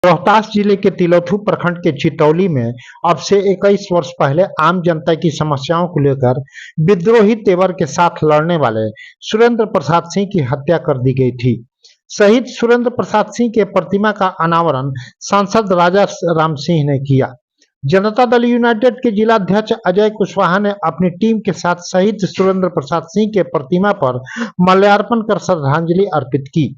रोहतास जिले के तिलौथू प्रखंड के चितौली में अब से 21 वर्ष पहले आम जनता की समस्याओं को लेकर विद्रोही तेवर के साथ लड़ने वाले सुरेंद्र प्रसाद सिंह की हत्या कर दी गई थी। शहीद सुरेंद्र प्रसाद सिंह के प्रतिमा का अनावरण सांसद राजा राम सिंह ने किया। जनता दल यूनाइटेड के जिला अध्यक्ष अजय कुशवाहा ने अपनी टीम के साथ शहीद सुरेंद्र प्रसाद सिंह के प्रतिमा पर माल्यार्पण कर श्रद्धांजलि अर्पित की।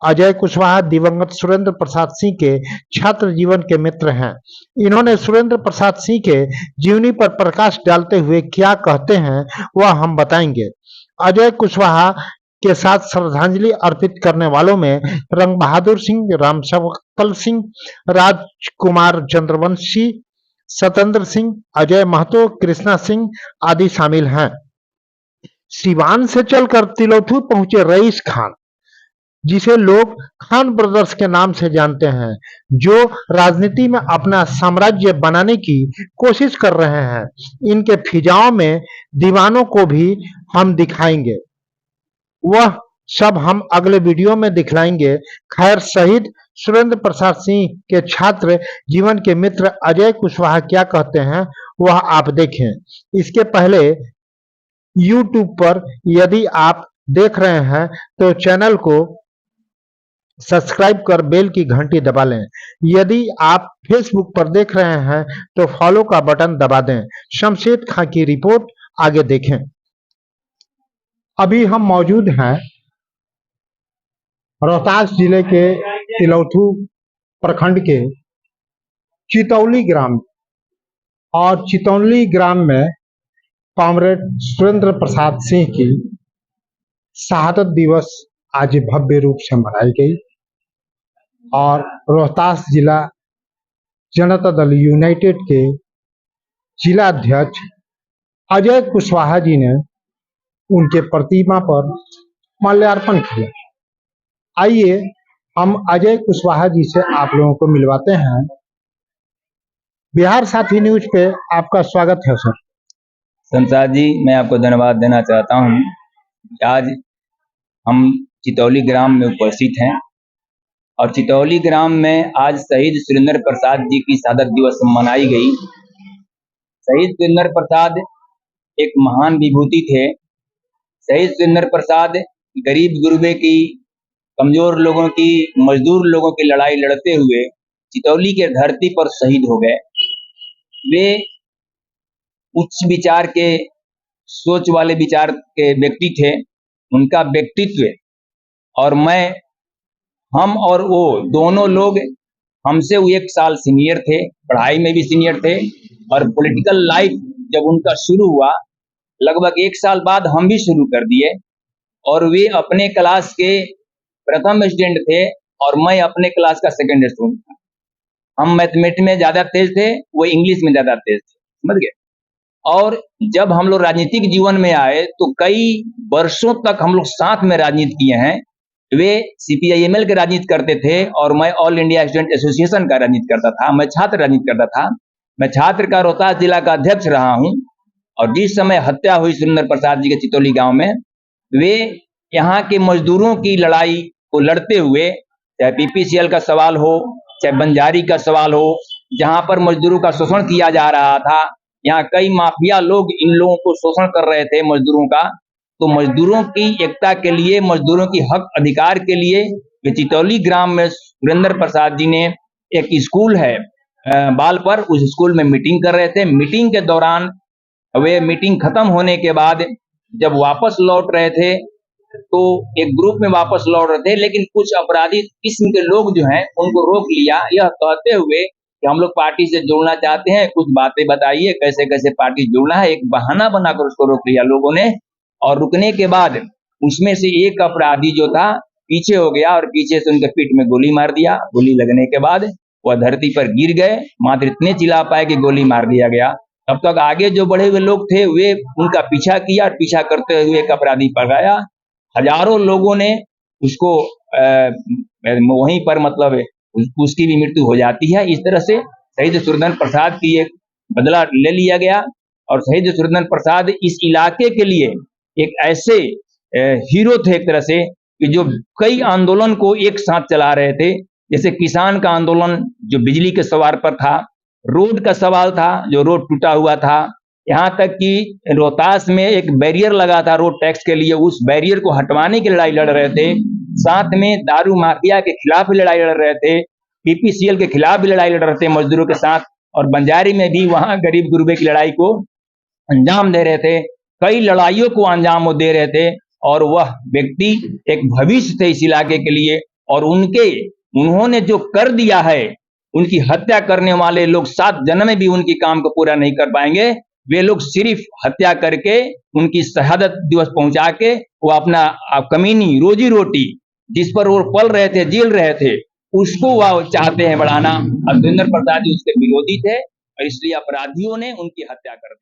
अजय कुशवाहा दिवंगत सुरेंद्र प्रसाद सिंह के छात्र जीवन के मित्र हैं। इन्होंने सुरेंद्र प्रसाद सिंह के जीवनी पर प्रकाश डालते हुए क्या कहते हैं वह हम बताएंगे। अजय कुशवाहा के साथ श्रद्धांजलि अर्पित करने वालों में रंग बहादुर सिंह, रामशक्ल सिंह, राजकुमार चंद्रवंशी, सतेंद्र सिंह, अजय महतो, कृष्णा सिंह आदि शामिल हैं। सिवान से चलकर तिलौथू पहुंचे रईस खान, जिसे लोग खान ब्रदर्स के नाम से जानते हैं, जो राजनीति में अपना साम्राज्य बनाने की कोशिश कर रहे हैं। इनके फिजाओं में दीवानों को भी हम दिखाएंगे, वह सब हम अगले वीडियो में दिखलाएंगे। खैर, शहीद सुरेंद्र प्रसाद सिंह के छात्र जीवन के मित्र अजय कुशवाहा क्या कहते हैं वह आप देखें। इसके पहले YouTube पर यदि आप देख रहे हैं तो चैनल को सब्सक्राइब कर बेल की घंटी दबा लें। यदि आप फेसबुक पर देख रहे हैं तो फॉलो का बटन दबा दें। शमशेद खां की रिपोर्ट आगे देखें। अभी हम मौजूद हैं रोहतास जिले के तिलौथू प्रखंड के चितौली ग्राम, और चितौली ग्राम में कॉमरेड सुरेंद्र प्रसाद सिंह की शहादत दिवस आज भव्य रूप से मनाई गई और रोहतास जिला जनता दल यूनाइटेड के जिला अध्यक्ष अजय कुशवाहा जी ने उनके प्रतिमा पर माल्यार्पण किया। आइए हम अजय कुशवाहा जी से आप लोगों को मिलवाते हैं। बिहार साथी न्यूज पे आपका स्वागत है सर। संसार जी, मैं आपको धन्यवाद देना चाहता हूं। आज हम चितौली ग्राम में उपस्थित हैं और चितौली ग्राम में आज शहीद सुरेंद्र प्रसाद जी की शहादत दिवस मनाई गई। शहीद सुरेंद्र प्रसाद एक महान विभूति थे। शहीद सुरेंद्र प्रसाद गरीब गुरबे की, कमजोर लोगों की, मजदूर लोगों की लड़ाई लड़ते हुए चितौली के धरती पर शहीद हो गए। वे उच्च विचार के, सोच वाले विचार के व्यक्ति थे। उनका व्यक्तित्व और हम और वो दोनों लोग, हमसे वो 1 साल सीनियर थे, पढ़ाई में भी सीनियर थे और पॉलिटिकल लाइफ जब उनका शुरू हुआ लगभग 1 साल बाद हम भी शुरू कर दिए। और वे अपने क्लास के प्रथम स्टूडेंट थे और मैं अपने क्लास का सेकंड स्टूडेंट था। हम मैथमेटिक्स में ज्यादा तेज थे, वो इंग्लिश में ज्यादा तेज थे, समझ गए। और जब हम लोग राजनीतिक जीवन में आए तो कई वर्षों तक हम लोग साथ में राजनीति किए हैं। वे CPIML के राजनीति करते थे और मैं ऑल इंडिया स्टूडेंट एसोसिएशन का राजनीति करता था। मैं छात्र राजनीति करता था। मैं छात्र का रोहतास जिला का अध्यक्ष रहा हूं। और जिस समय हत्या हुई सुरेंद्र प्रसाद जी के चितौली गांव में, वे यहाँ के मजदूरों की लड़ाई को लड़ते हुए, चाहे PPCL का सवाल हो, चाहे बंजारी का सवाल हो, जहां पर मजदूरों का शोषण किया जा रहा था, यहाँ कई माफिया लोग इन लोगों को शोषण कर रहे थे मजदूरों का। तो मजदूरों की एकता के लिए, मजदूरों की हक अधिकार के लिए चितौली ग्राम में सुरेंद्र प्रसाद जी ने एक स्कूल है बाल पर, उस स्कूल में मीटिंग कर रहे थे। मीटिंग के दौरान वे मीटिंग खत्म होने के बाद जब वापस लौट रहे थे तो एक ग्रुप में वापस लौट रहे थे, लेकिन कुछ अपराधी किस्म के लोग जो हैं उनको रोक लिया, यह कहते हुए कि हम लोग पार्टी से जुड़ना चाहते हैं, कुछ बातें बताइए कैसे कैसे पार्टी जुड़ना है। एक बहाना बनाकर उसको रोक लिया लोगों ने। और रुकने के बाद उसमें से एक अपराधी जो था पीछे हो गया और पीछे से उनके पीठ में गोली मार दिया। गोली लगने के बाद वह धरती पर गिर गए, मात्र इतने चिल्ला पाए कि गोली मार दिया गया। तब तक आगे जो बढ़े हुए लोग थे वे उनका पीछा किया और पीछा करते हुए एक अपराधी पकड़ाया। हजारों लोगों ने उसको वहीं पर मतलब उसकी भी मृत्यु हो जाती है। इस तरह से शहीद सुरेंद्र प्रसाद की एक बदला ले लिया गया और शहीद सुरेंद्र प्रसाद इस इलाके के लिए एक ऐसे हीरो थे एक तरह से कि जो कई आंदोलन को एक साथ चला रहे थे। जैसे किसान का आंदोलन जो बिजली के सवाल पर था, रोड का सवाल था जो रोड टूटा हुआ था, यहाँ तक कि रोहतास में एक बैरियर लगा था रोड टैक्स के लिए, उस बैरियर को हटवाने की लड़ाई लड़ रहे थे। साथ में दारू माफिया के खिलाफ भी लड़ाई लड़ रहे थे, पीपीसीएल के खिलाफ भी लड़ाई लड़ रहे थे मजदूरों के साथ, और बंजारी में भी वहां गरीब गुरबे की लड़ाई को अंजाम दे रहे थे। कई लड़ाइयों को अंजाम वो दे रहे थे, और वह व्यक्ति एक भविष्य थे इस इलाके के लिए, और उन्होंने जो कर दिया है, उनकी हत्या करने वाले लोग 7 जन्म में भी उनकी काम को पूरा नहीं कर पाएंगे। वे लोग सिर्फ हत्या करके उनकी शहादत दिवस पहुंचा के वो अपना कमीनी रोजी रोटी जिस पर वो पल रहे थे, जील रहे थे, उसको वह चाहते हैं बढ़ाना। और सुरेंद्र प्रसाद जी उसके विरोधी थे, और इसलिए अपराधियों ने उनकी हत्या कर दी।